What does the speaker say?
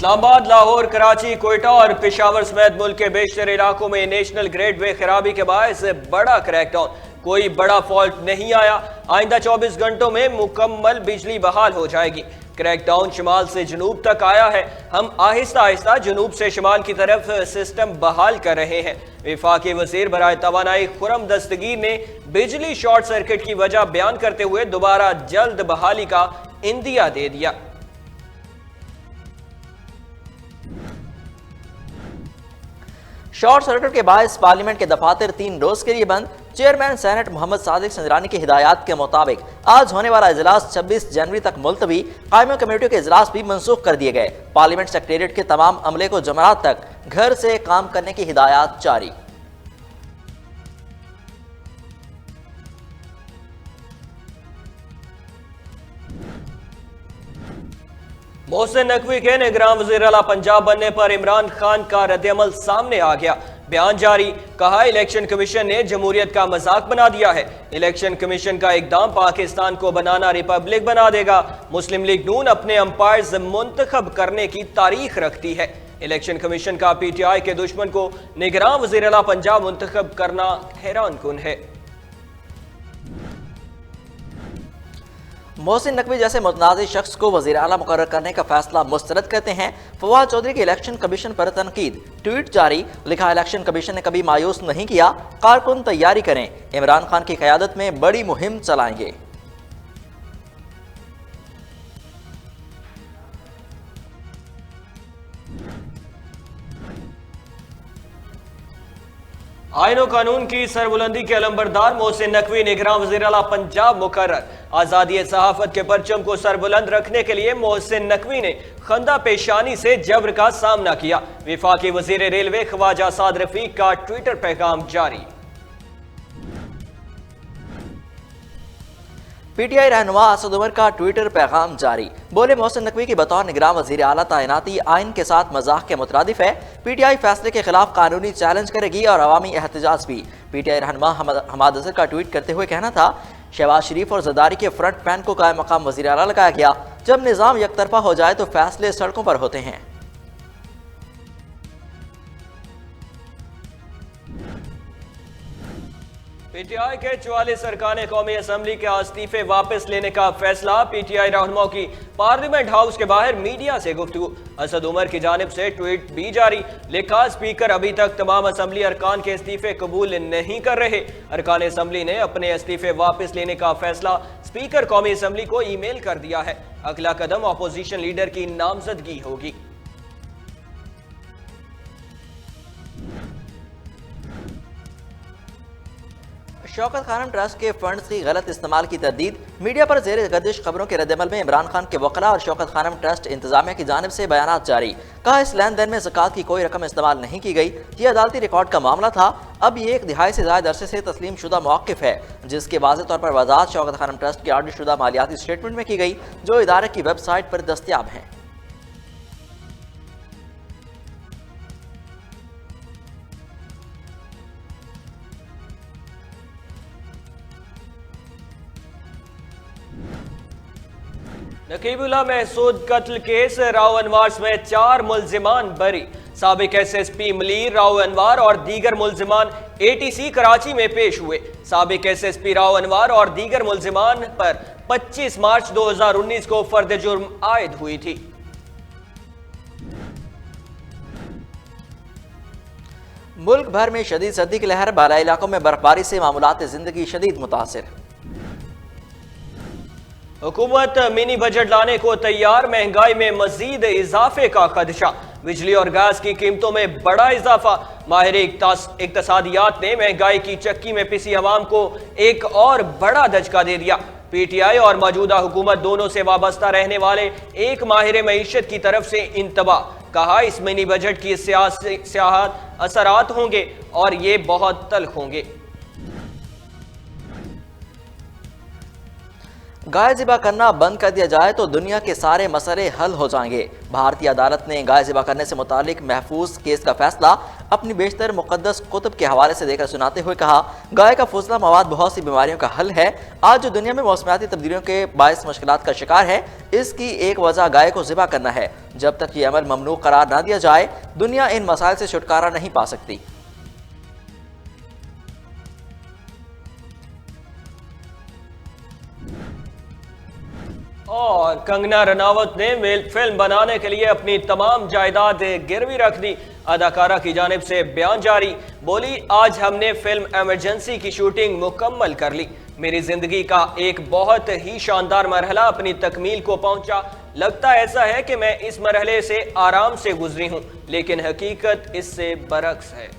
इस्लामाबाद, लाहौर, कराची, कोयटा और पेशावर समेत मुल्क के बेशतर इलाकों में नेशनल ग्रिड वे खराबी के बायस बड़ा क्रैकडाउन। कोई बड़ा फॉल्ट नहीं आया। आइंदा 24 घंटों में मुकम्मल बिजली बहाल हो जाएगी। क्रैकडाउन शिमाल से जनूब तक आया है। हम आहिस्ता आहिस्ता जनूब से शिमाल की तरफ सिस्टम बहाल कर रहे हैं। वफाकी वजीर बराए तवानाई खुरम दस्तगीर ने बिजली शॉर्ट सर्किट की वजह बयान करते हुए दोबारा जल्द बहाली का इंदिया दे दिया। शॉर्ट सर्किट के बायस पार्लियामेंट के दफातर 3 रोज के लिए बंद। चेयरमैन सेनेट मोहम्मद सादिक संजरानी की हिदायत के मुताबिक आज होने वाला इजलास 26 जनवरी तक मुलतवी। कायमी कमेटियों के इजलास भी मनसूख कर दिए गए। पार्लियामेंट सेक्रेटेरिएट के तमाम अमले को जुमेरात तक घर से काम करने की हिदायत जारी। मोहसिन नकवी के निगरान वज़ीर आला पंजाब बनने पर इमरान खान का रद्दअमल सामने आ गया। बयान जारी, कहा इलेक्शन कमीशन ने जमहूरियत का मजाक बना दिया है। इलेक्शन कमीशन का इकदाम पाकिस्तान को बनाना रिपब्लिक बना देगा। मुस्लिम लीग नून अपने अंपायर्स मुंतखब करने की तारीख रखती है। इलेक्शन कमीशन का PTI के दुश्मन को निगरान वज़ीर आला पंजाब मुंतखब करना हैरान कुन है। मोहसिन नकवी जैसे मुतनाज़ शख्स को वज़ीर आला मुकर्रर करने का फैसला मुस्तरद करते हैं। फवाद चौधरी के इलेक्शन कमीशन पर तनकीद। ट्वीट जारी, लिखा इलेक्शन कमीशन ने कभी मायूस नहीं किया। कारकुन तैयारी करें, इमरान खान की क़यादत में बड़ी मुहिम चलाएंगे। आईन और कानून की सरबुलंदी के अलंबरदार मोहसिन नकवी निगरान वज़ीर आला पंजाब मुकर्रर। आज़ादी सहाफत के परचम को सरबुलंद रखने के लिए मोहसिन नकवी ने खंदा पेशानी से जबर का सामना किया। वफाकी वज़ीर रेलवे ख्वाजा साद रफीक का ट्विटर पैगाम जारी। PTI रहनुमा असद उमर का ट्विटर पैगाम जारी। बोले, मोहसिन नकवी की बतौर निगरान वज़ीर आला तैनाती आइन के साथ मजाक के मुतरादिफ है। PTI फैसले के खिलाफ कानूनी चैलेंज करेगी और अवामी एहतजाज भी। PTI रहनुमा हमाद अजहर का ट्वीट करते हुए कहना था, शहबाज शरीफ और जरदारी के फ्रंट पैन को कायम मकाम वज़ीर आला लगाया गया। जब निज़ाम यकतरफा हो जाए तो फैसले सड़कों पर होते हैं। PTI के 44 अरकान कौमी असम्बली के इस्तीफे वापस लेने का फैसला। PTI रहनुमाओं की पार्लियामेंट हाउस के बाहर मीडिया से गुफ्तगू। असद उमर की जानिब से ट्वीट भी जारी, लिखा स्पीकर अभी तक तमाम असम्बली अरकान के इस्तीफे कबूल नहीं कर रहे। अरकान असम्बली ने अपने इस्तीफे वापस लेने का फैसला स्पीकर कौमी असम्बली को ईमेल कर दिया है। अगला कदम अपोजिशन लीडर की नामजदगी होगी। शौकत खानम ट्रस्ट के फंड्स की गलत इस्तेमाल की तरदीद। मीडिया पर जेर गर्दिश खबरों के रद्दअमल में इमरान खान के वकला और शौकत खानम ट्रस्ट इंतजामिया की जानिब से बयानात जारी। कहा, इस लेन देन में ज़कात की कोई रकम इस्तेमाल नहीं की गई। यह अदालती रिकॉर्ड का मामला था। अब ये 1 दिहाई से ज़्यादा अरसे से तस्लीम शुदा मौक़िफ़ है, जिसके वाज़ेह तौर पर वज़ाहत शौकत खानम ट्रस्ट की ऑडिट शुदा मालियाती स्टेटमेंट में की गई, जो इदारे की वेबसाइट पर दस्तियाब हैं। नकीबुल्लाह महसूद कत्ल केस, राव अनवार में 4 मुल्जिमान बरी। साबिक SSP मलीर, राव अनवार और दीगर मुल्जिमान ATC कराची में पेश हुए। साबिक SSP राव अनवार और दीगर मुल्जिमान पर 25 मार्च 2019 को फर्द जुर्म आयद हुई थी। मुल्क भर में शदीद सर्दी की लहर, बाला इलाकों में बर्फबारी से मामूलात जिंदगी शदीद मुतासिर। हुकूमत मिनी बजट लाने को तैयार, महंगाई में मजीद इजाफे का खदशा। बिजली और गैस की कीमतों में बड़ा इजाफा। माहिर इक्तसादियात ने महंगाई की चक्की में पिसी अवाम को एक और बड़ा धचका दे दिया। PTI और मौजूदा हुकूमत दोनों से वाबस्ता रहने वाले एक माहिर मईशत की तरफ से इंतबा। कहा, इस मिनी बजट की सियाहत असरात होंगे और ये बहुत तल्ख होंगे। गाय ज़िबा करना बंद कर दिया जाए तो दुनिया के सारे मसले हल हो जाएंगे। भारतीय अदालत ने गाय ज़िबा करने से मुतालिक महफूज केस का फैसला अपनी बेशतर मुक़द्दस कुतुब के हवाले से देकर सुनाते हुए कहा, गाय का फुजला मवाद बहुत सी बीमारियों का हल है। आज जो दुनिया में मौसमियाती तब्दीलियों के बायस मुश्किलात का शिकार है, इसकी एक वजह गाय को ज़िबा करना है। जब तक ये अमल ममनू करार ना दिया जाए, दुनिया इन मसाइल से छुटकारा नहीं पा सकती। और कंगना रनावत ने फिल्म बनाने के लिए अपनी तमाम जायदाद गिरवी रख दी। अदाकारा की जानिब से बयान जारी, बोली, आज हमने फिल्म इमरजेंसी की शूटिंग मुकम्मल कर ली। मेरी जिंदगी का एक बहुत ही शानदार मरहला अपनी तकमील को पहुंचा। लगता ऐसा है कि मैं इस मरहले से आराम से गुजरी हूं, लेकिन हकीकत इससे बरक्स है।